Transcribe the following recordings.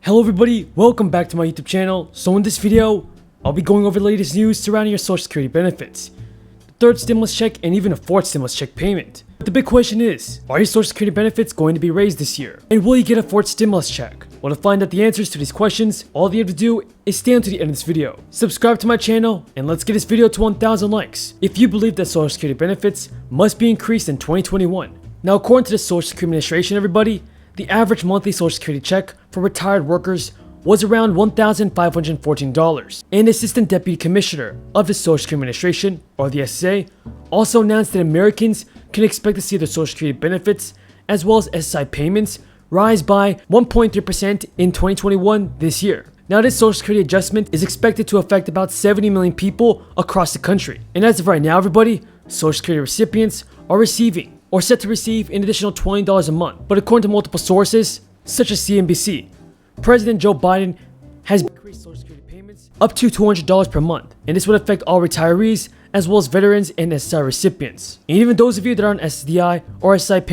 Hello everybody, welcome back to my YouTube channel. So in this video, I'll be going over the latest news surrounding your social security benefits, the third stimulus check, and even a fourth stimulus check payment. But the big question is, are your social security benefits going to be raised this year? And will you get a fourth stimulus check? Well, to find out the answers to these questions, all you have to do is stay until the end of this video. Subscribe to my channel, and let's get this video to 1,000 likes if you believe that social security benefits must be increased in 2021. Now, according to the Social Security Administration, everybody, the average monthly Social Security check for retired workers was around $1,514. And the Assistant Deputy Commissioner of the Social Security Administration, or the SSA, also announced that Americans can expect to see their Social Security benefits as well as SSI payments rise by 1.3% in 2021 this year. Now, this Social Security adjustment is expected to affect about 70 million people across the country. And as of right now, everybody, Social Security recipients are receiving or set to receive an additional $20 a month. But according to multiple sources, such as CNBC, President Joe Biden has increased Social Security payments up to $200 per month, and this would affect all retirees as well as veterans and SSI recipients, and even those of you that are on SSDI or SSI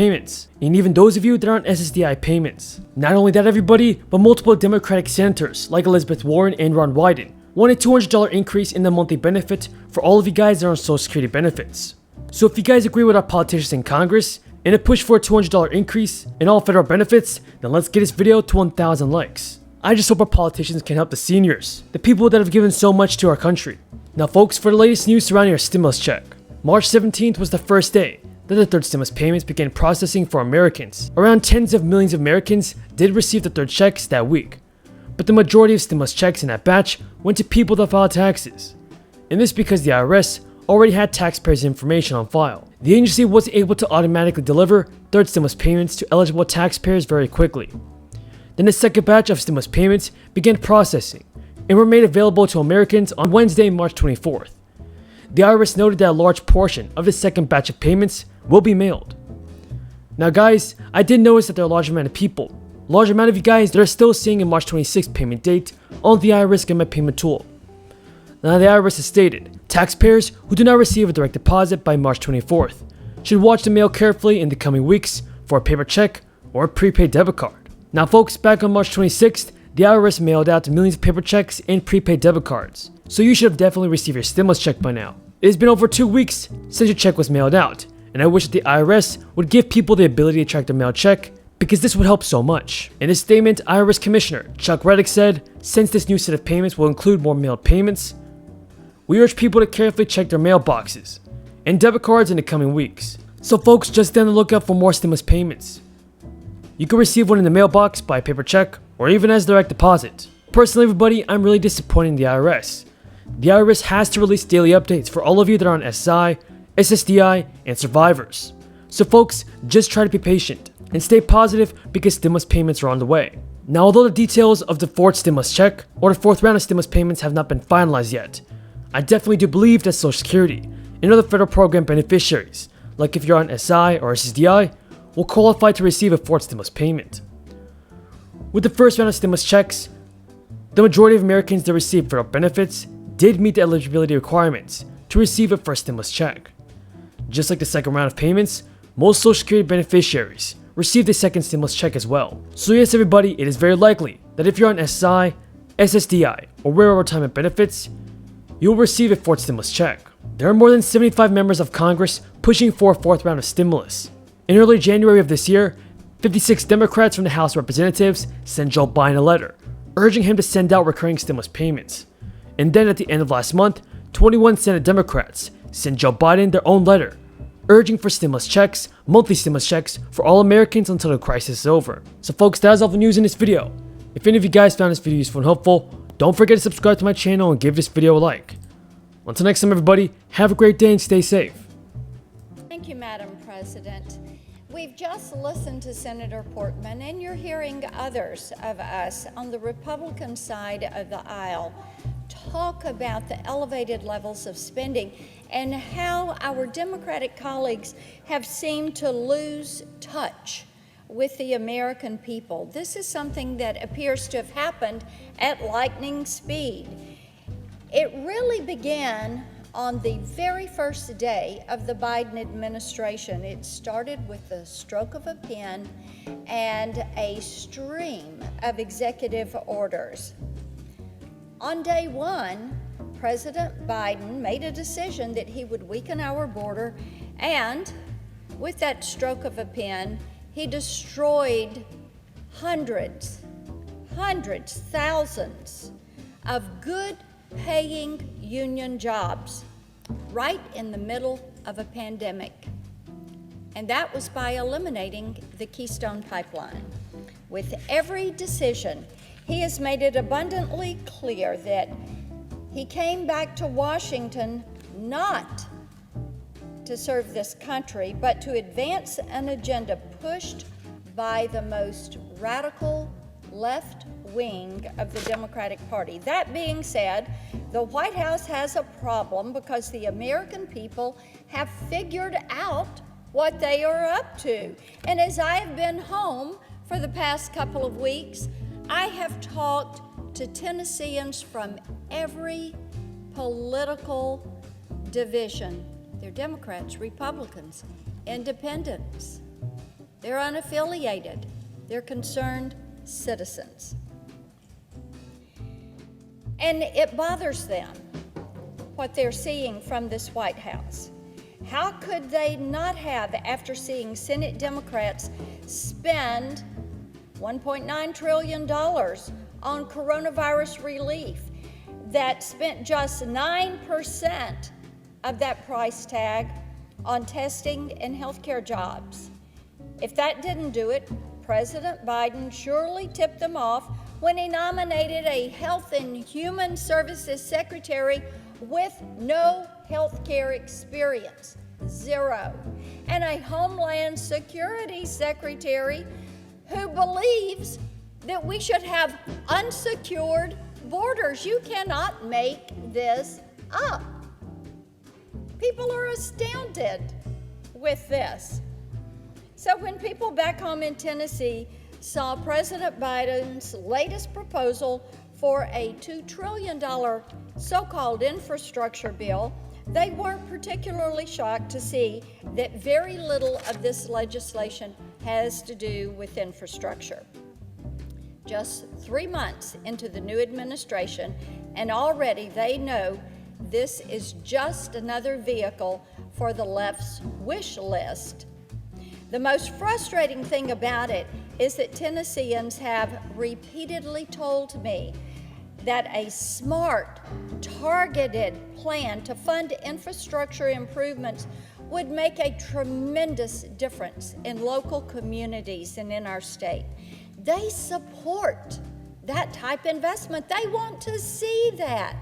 payments, Not only that, everybody, but multiple Democratic senators like Elizabeth Warren and Ron Wyden want a $200 increase in the monthly benefit for all of you guys that are on Social Security benefits. So if you guys agree with our politicians in Congress and a push for a $200 increase in all federal benefits, then let's get this video to 1,000 likes. I just hope our politicians can help the seniors, the people that have given so much to our country. Now folks, for the latest news surrounding our stimulus check, March 17th was the first day that the third stimulus payments began processing for Americans. Around tens of millions of Americans did receive the third checks that week, but the majority of stimulus checks in that batch went to people that filed taxes. And this because the IRS already had taxpayers' information on file. The agency was able to automatically deliver third stimulus payments to eligible taxpayers very quickly. Then the second batch of stimulus payments began processing and were made available to Americans on Wednesday, March 24th. The IRS noted that a large portion of the second batch of payments will be mailed. Now guys, I did notice that there are a large amount of you guys that are still seeing a March 26th payment date on the IRS Get My Payment tool. Now the IRS has stated, taxpayers who do not receive a direct deposit by March 24th should watch the mail carefully in the coming weeks for a paper check or a prepaid debit card. Now folks, back on March 26th, the IRS mailed out millions of paper checks and prepaid debit cards, so you should have definitely received your stimulus check by now. It has been over 2 weeks since your check was mailed out, and I wish that the IRS would give people the ability to track their mailed check, because this would help so much. In a statement, IRS Commissioner Chuck Reddick said, since this new set of payments will include more mailed payments, we urge people to carefully check their mailboxes and debit cards in the coming weeks. So folks, just stay on the lookout for more stimulus payments. You can receive one in the mailbox by paper check or even as direct deposit. Personally, everybody, I'm really disappointed in the IRS. The IRS has to release daily updates for all of you that are on SSI, SSDI, and survivors. So folks, just try to be patient and stay positive because stimulus payments are on the way. Now, although the details of the fourth stimulus check or the fourth round of stimulus payments have not been finalized yet, I definitely do believe that Social Security and other federal program beneficiaries, like if you're on SI or SSDI, will qualify to receive a fourth stimulus payment. With the first round of stimulus checks, the majority of Americans that received federal benefits did meet the eligibility requirements to receive a first stimulus check. Just like the second round of payments, most Social Security beneficiaries received a second stimulus check as well. So yes, everybody, it is very likely that if you're on SI, SSDI, or Rural Retirement Benefits, you will receive a fourth stimulus check. There are more than 75 members of Congress pushing for a fourth round of stimulus. In early January of this year, 56 Democrats from the House of Representatives sent Joe Biden a letter, urging him to send out recurring stimulus payments. And then at the end of last month, 21 Senate Democrats sent Joe Biden their own letter, urging for stimulus checks, monthly stimulus checks for all Americans until the crisis is over. So folks, that is all the news in this video. If any of you guys found this video useful and helpful, don't forget to subscribe to my channel and give this video a like. Until next time, everybody, have a great day and stay safe. Thank you, Madam President. We've just listened to Senator Portman, and you're hearing others of us on the Republican side of the aisle talk about the elevated levels of spending and how our Democratic colleagues have seemed to lose touch with the American people. This is something that appears to have happened at lightning speed. It really began on the very first day of the Biden administration. It started with the stroke of a pen and a stream of executive orders. On day one, President Biden made a decision that he would weaken our border, and with that stroke of a pen, he destroyed hundreds, thousands of good-paying union jobs right in the middle of a pandemic. And that was by eliminating the Keystone Pipeline. With every decision, he has made it abundantly clear that he came back to Washington not to serve this country, but to advance an agenda pushed by the most radical left wing of the Democratic Party. That being said, the White House has a problem because the American people have figured out what they are up to. And as I have been home for the past couple of weeks, I have talked to Tennesseans from every political division. They're Democrats, Republicans, independents. They're unaffiliated. They're concerned citizens. And it bothers them what they're seeing from this White House. How could they not have, after seeing Senate Democrats spend $1.9 trillion on coronavirus relief, that spent just 9% of that price tag on testing and healthcare jobs? If that didn't do it, President Biden surely tipped them off when he nominated a Health and Human Services Secretary with no healthcare experience, zero, and a Homeland Security Secretary who believes that we should have unsecured borders. You cannot make this up. People are astounded with this. So when people back home in Tennessee saw President Biden's latest proposal for a $2 trillion so-called infrastructure bill, they weren't particularly shocked to see that very little of this legislation has to do with infrastructure. Just 3 months into the new administration, and already they know this is just another vehicle for the left's wish list. The most frustrating thing about it is that Tennesseans have repeatedly told me that a smart, targeted plan to fund infrastructure improvements would make a tremendous difference in local communities and in our state. They support that type of investment. They want to see that.